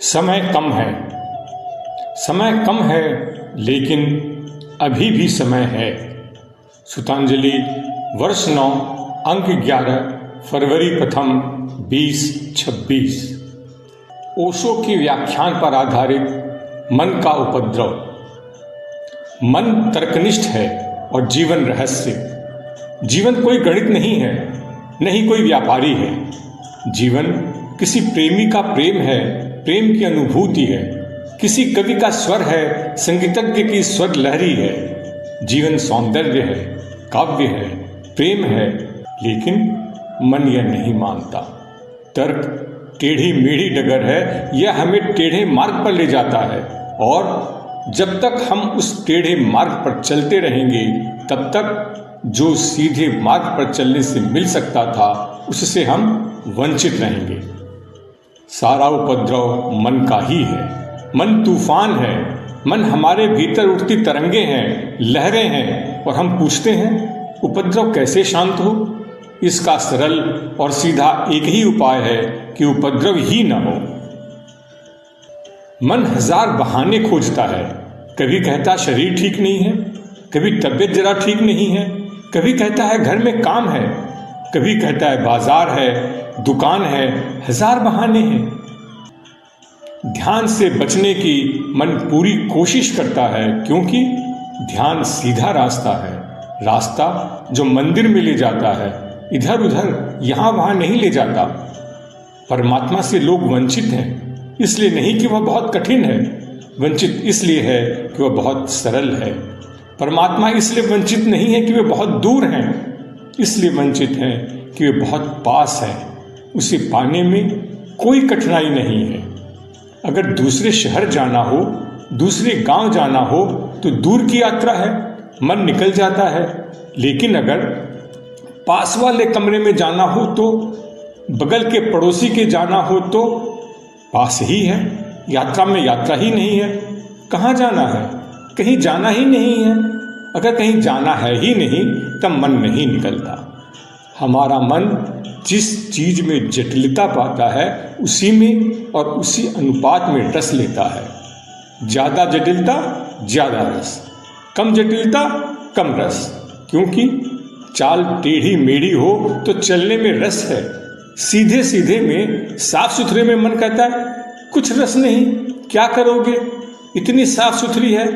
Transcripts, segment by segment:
समय कम है, समय कम है, लेकिन अभी भी समय है। सुतांजलि वर्ष 9 अंक 11 फरवरी प्रथम 2026। ओशो की व्याख्यान पर आधारित मन का उपद्रव। मन तर्कनिष्ठ है और जीवन रहस्य। जीवन कोई गणित नहीं है, नहीं कोई व्यापारी है। जीवन किसी प्रेमी का प्रेम है, प्रेम की अनुभूति है। किसी कवि का स्वर है, संगीतज्ञ की स्वर लहरी है। जीवन सौंदर्य है, काव्य है, प्रेम है, लेकिन मन यह नहीं मानता। तर्क टेढ़ी मेढ़ी डगर है, यह हमें टेढ़े मार्ग पर ले जाता है, और जब तक हम उस टेढ़े मार्ग पर चलते रहेंगे तब तक जो सीधे मार्ग पर चलने से मिल सकता था उससे हम वंचित रहेंगे। सारा उपद्रव मन का ही है। मन तूफान है, मन हमारे भीतर उठती तरंगे हैं, लहरें हैं, और हम पूछते हैं उपद्रव कैसे शांत हो। इसका सरल और सीधा एक ही उपाय है कि उपद्रव ही न हो। मन हजार बहाने खोजता है। कभी कहता शरीर ठीक नहीं है, कभी तबीयत जरा ठीक नहीं है, कभी कहता है घर में काम है, कभी कहता है बाजार है, दुकान है, हजार बहाने हैं। ध्यान से बचने की मन पूरी कोशिश करता है, क्योंकि ध्यान सीधा रास्ता है, रास्ता जो मंदिर में ले जाता है, इधर उधर यहाँ वहाँ नहीं ले जाता। परमात्मा से लोग वंचित हैं, इसलिए नहीं कि वह बहुत कठिन है, वंचित इसलिए है कि वह बहुत सरल है। परमात्मा इसलिए वंचित नहीं है कि वे बहुत दूर हैं, इसलिए वंचित हैं कि वे बहुत पास हैं। उसे पाने में कोई कठिनाई नहीं है। अगर दूसरे शहर जाना हो, दूसरे गांव जाना हो तो दूर की यात्रा है, मन निकल जाता है। लेकिन अगर पास वाले कमरे में जाना हो तो, बगल के पड़ोसी के जाना हो तो पास ही है। यात्रा में यात्रा ही नहीं है। कहाँ जाना है? कहीं जाना ही नहीं है। अगर कहीं जाना है ही नहीं तब मन नहीं निकलता। हमारा मन जिस चीज में जटिलता पाता है उसी में और उसी अनुपात में रस लेता है। ज्यादा जटिलता ज्यादा रस, कम जटिलता कम रस। क्योंकि चाल टेढ़ी मेढ़ी हो तो चलने में रस है, सीधे सीधे में, साफ सुथरे में मन कहता है कुछ रस नहीं, क्या करोगे, इतनी साफ सुथरी है,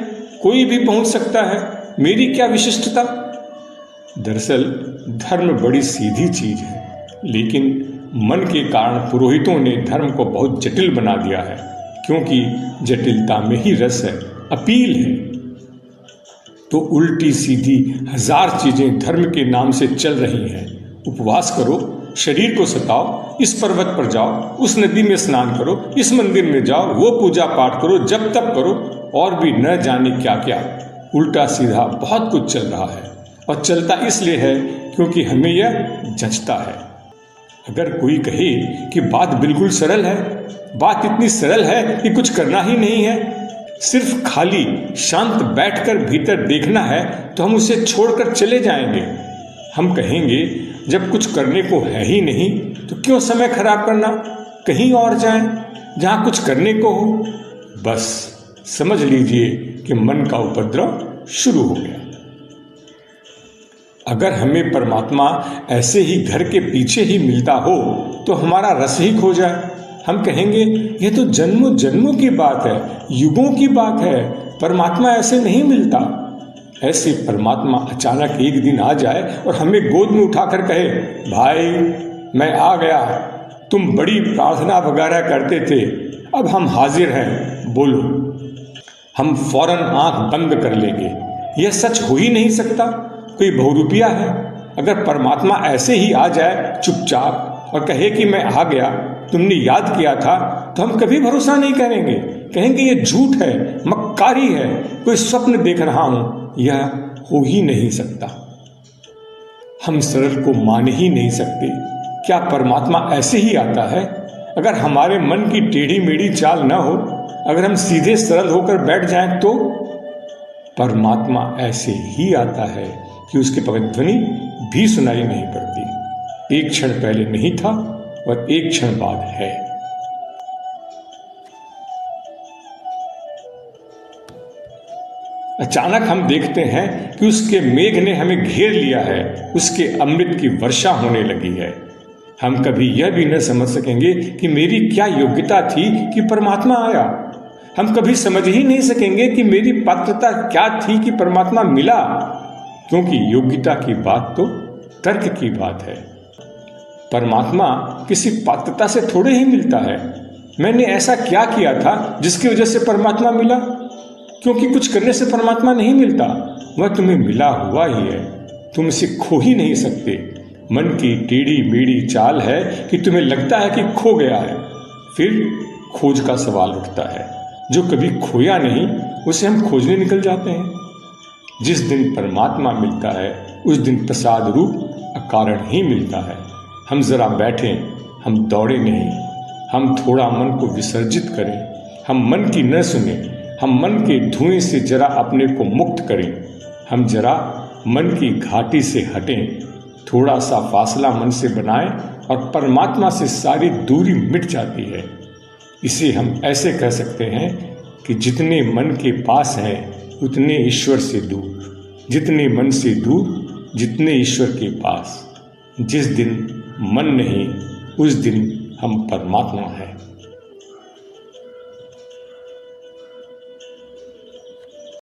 कोई भी पहुंच सकता है, मेरी क्या विशिष्टता। दरअसल धर्म बड़ी सीधी चीज है, लेकिन मन के कारण पुरोहितों ने धर्म को बहुत जटिल बना दिया है, क्योंकि जटिलता में ही रस है, अपील है। तो उल्टी सीधी हजार चीजें धर्म के नाम से चल रही हैं। उपवास करो, शरीर को सताओ, इस पर्वत पर जाओ, उस नदी में स्नान करो, इस मंदिर में जाओ, वो पूजा पाठ करो, जब तब करो, और भी न जाने क्या क्या। उल्टा सीधा बहुत कुछ चल रहा है, और चलता इसलिए है क्योंकि हमें यह जचता है। अगर कोई कहे कि बात बिल्कुल सरल है, बात इतनी सरल है कि कुछ करना ही नहीं है, सिर्फ खाली शांत बैठकर भीतर देखना है, तो हम उसे छोड़कर चले जाएंगे। हम कहेंगे जब कुछ करने को है ही नहीं तो क्यों समय खराब करना, कहीं और जाएं जहां कुछ करने को हो। बस समझ लीजिए कि मन का उपद्रव शुरू हो गया। अगर हमें परमात्मा ऐसे ही घर के पीछे ही मिलता हो तो हमारा रस ही खो जाए। हम कहेंगे यह तो जन्मों जन्मों की बात है, युगों की बात है, परमात्मा ऐसे नहीं मिलता। ऐसे परमात्मा अचानक एक दिन आ जाए और हमें गोद में उठाकर कहे भाई मैं आ गया, तुम बड़ी प्रार्थना वगैरह करते थे, अब हम हाजिर हैं, बोलो। हम फौरन आंख बंद कर लेंगे। यह सच हो ही नहीं सकता, कोई बहुरूपिया है। अगर परमात्मा ऐसे ही आ जाए चुपचाप और कहे कि मैं आ गया, तुमने याद किया था, तो हम कभी भरोसा नहीं करेंगे। कहेंगे ये झूठ है, मक्कारी है, कोई स्वप्न देख रहा हूं, यह हो ही नहीं सकता। हम सरल को मान ही नहीं सकते। क्या परमात्मा ऐसे ही आता है? अगर हमारे मन की टेढ़ी मेढ़ी चाल न हो, अगर हम सीधे सरल होकर बैठ जाएं तो परमात्मा ऐसे ही आता है कि उसकी पगध्वनि भी सुनाई नहीं पड़ती। एक क्षण पहले नहीं था और एक क्षण बाद है। अचानक हम देखते हैं कि उसके मेघ ने हमें घेर लिया है, उसके अमृत की वर्षा होने लगी है। हम कभी यह भी न समझ सकेंगे कि मेरी क्या योग्यता थी कि परमात्मा आया। हम कभी समझ ही नहीं सकेंगे कि मेरी पात्रता क्या थी कि परमात्मा मिला, क्योंकि योग्यता की बात तो तर्क की बात है। परमात्मा किसी पात्रता से थोड़े ही मिलता है। मैंने ऐसा क्या किया था जिसकी वजह से परमात्मा मिला? क्योंकि कुछ करने से परमात्मा नहीं मिलता, वह तुम्हें मिला हुआ ही है, तुम इसे खो ही नहीं सकते। मन की टेढ़ी मेढ़ी चाल है कि तुम्हें लगता है कि खो गया है, फिर खोज का सवाल उठता है। जो कभी खोया नहीं उसे हम खोजने निकल जाते हैं। जिस दिन परमात्मा मिलता है उस दिन प्रसाद रूप अकारण ही मिलता है। हम जरा बैठें, हम दौड़े नहीं, हम थोड़ा मन को विसर्जित करें, हम मन की न सुने, हम मन के धुएं से जरा अपने को मुक्त करें, हम जरा मन की घाटी से हटें, थोड़ा सा फासला मन से बनाएं और परमात्मा से सारी दूरी मिट जाती है। इसे हम ऐसे कह सकते हैं कि जितने मन के पास हैं उतने ईश्वर से दूर, जितने मन से दूर जितने ईश्वर के पास। जिस दिन मन नहीं उस दिन हम परमात्मा हैं।